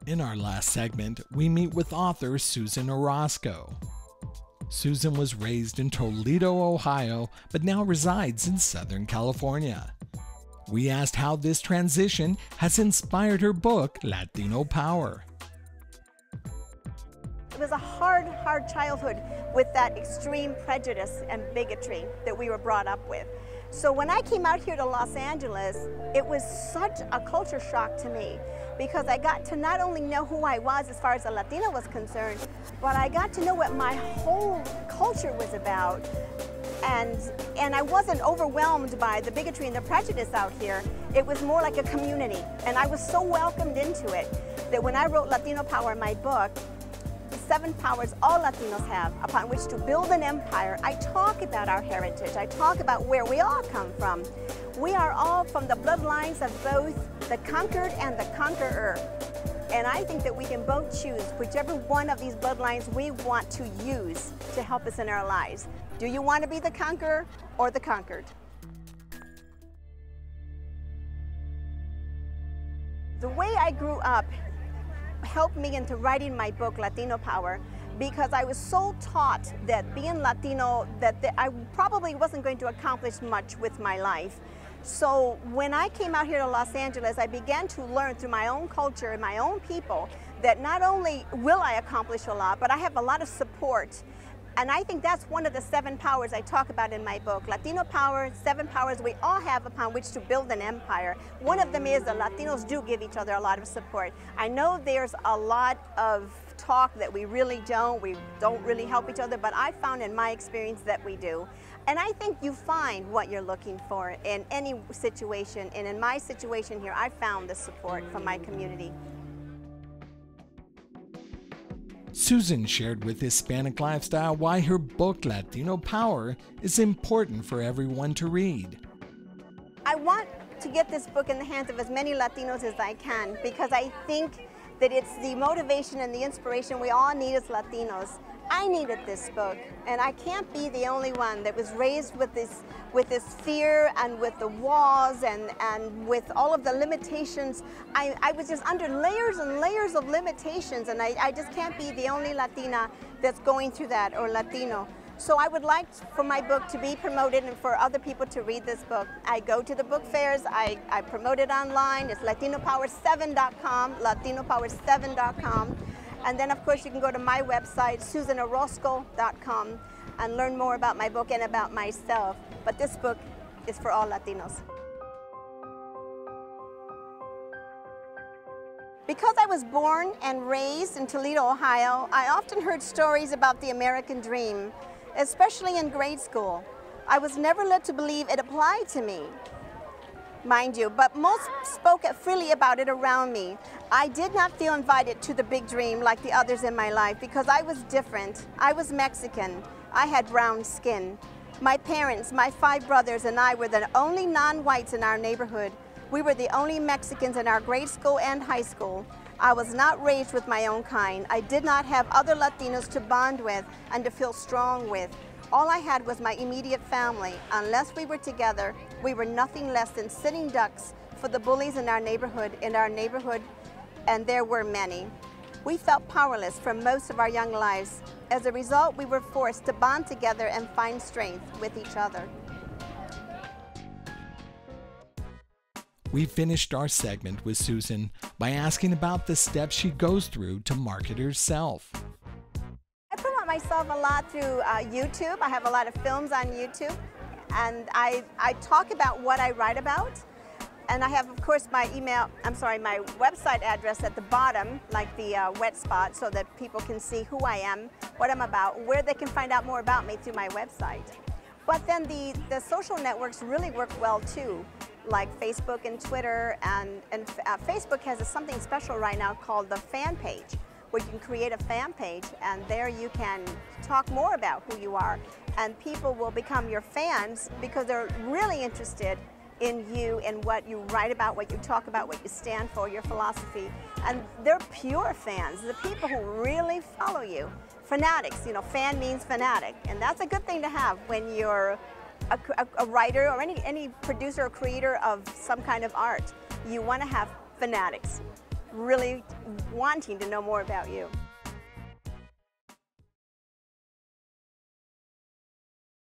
In our last segment, we meet with author Susan Orosco. Susan was raised in Toledo, Ohio, but now resides in Southern California. We asked how this transition has inspired her book, Latino Power. It was a hard childhood with that extreme prejudice and bigotry that we were brought up with. So when I came out here to Los Angeles, it was such a culture shock to me because I got to not only know who I was as far as a Latina was concerned, but I got to know what my whole culture was about. And I wasn't overwhelmed by the bigotry and the prejudice out here. It was more like a community, and I was so welcomed into it that when I wrote Latino Power in my book, 7 powers all Latinos have upon which to build an empire, I talk about our heritage. I talk about where we all come from. We are all from the bloodlines of both the conquered and the conqueror. And I think that we can both choose whichever one of these bloodlines we want to use to help us in our lives. Do you want to be the conqueror or the conquered? The way I grew up helped me into writing my book, Latino Power, because I was so taught that being Latino, that I probably wasn't going to accomplish much with my life. So when I came out here to Los Angeles, I began to learn through my own culture and my own people that not only will I accomplish a lot, but I have a lot of support. And I think that's one of the 7 powers I talk about in my book. Latino Power, 7 powers we all have upon which to build an empire. One of them is that Latinos do give each other a lot of support. I know there's a lot of talk that we don't really help each other, but I found in my experience that we do. And I think you find what you're looking for in any situation. And in my situation here, I found the support from my community. Susan shared with Hispanic Lifestyle why her book, Latino Power, is important for everyone to read. I want to get this book in the hands of as many Latinos as I can because I think that it's the motivation and the inspiration we all need as Latinos. I needed this book, and I can't be the only one that was raised with this fear and with the walls and with all of the limitations. I was just under layers and layers of limitations, and I just can't be the only Latina that's going through that, or Latino. So I would like for my book to be promoted and for other people to read this book. I go to the book fairs, I promote it online. It's LatinoPower7.com, LatinoPower7.com. And then, of course, you can go to my website, SusanOrosco.com, and learn more about my book and about myself. But this book is for all Latinos. Because I was born and raised in Toledo, Ohio, I often heard stories about the American dream, especially in grade school. I was never led to believe it applied to me, mind you, but most spoke freely about it around me. I did not feel invited to the big dream like the others in my life because I was different. I was Mexican. I had brown skin. My parents, my 5 brothers, and I were the only non-whites in our neighborhood. We were the only Mexicans in our grade school and high school. I was not raised with my own kind. I did not have other Latinos to bond with and to feel strong with. All I had was my immediate family. Unless we were together, we were nothing less than sitting ducks for the bullies in our neighborhood, and there were many. We felt powerless for most of our young lives. As a result, we were forced to bond together and find strength with each other. We finished our segment with Susan by asking about the steps she goes through to market herself. I promote myself a lot through YouTube. I have a lot of films on YouTube, and I talk about what I write about. And I have, of course, my website address at the bottom, like the wet spot, so that people can see who I am, what I'm about, where they can find out more about me through my website. But then the social networks really work well too, like Facebook and Twitter, and Facebook has something special right now called the fan page, where you can create a fan page, and there you can talk more about who you are, and people will become your fans because they're really interested in you and what you write about, what you talk about, what you stand for, your philosophy. And they're pure fans, the people who really follow you. Fanatics, you know, fan means fanatic, and that's a good thing to have when you're a writer or any producer or creator of some kind of art. You want to have fanatics. really wanting to know more about you.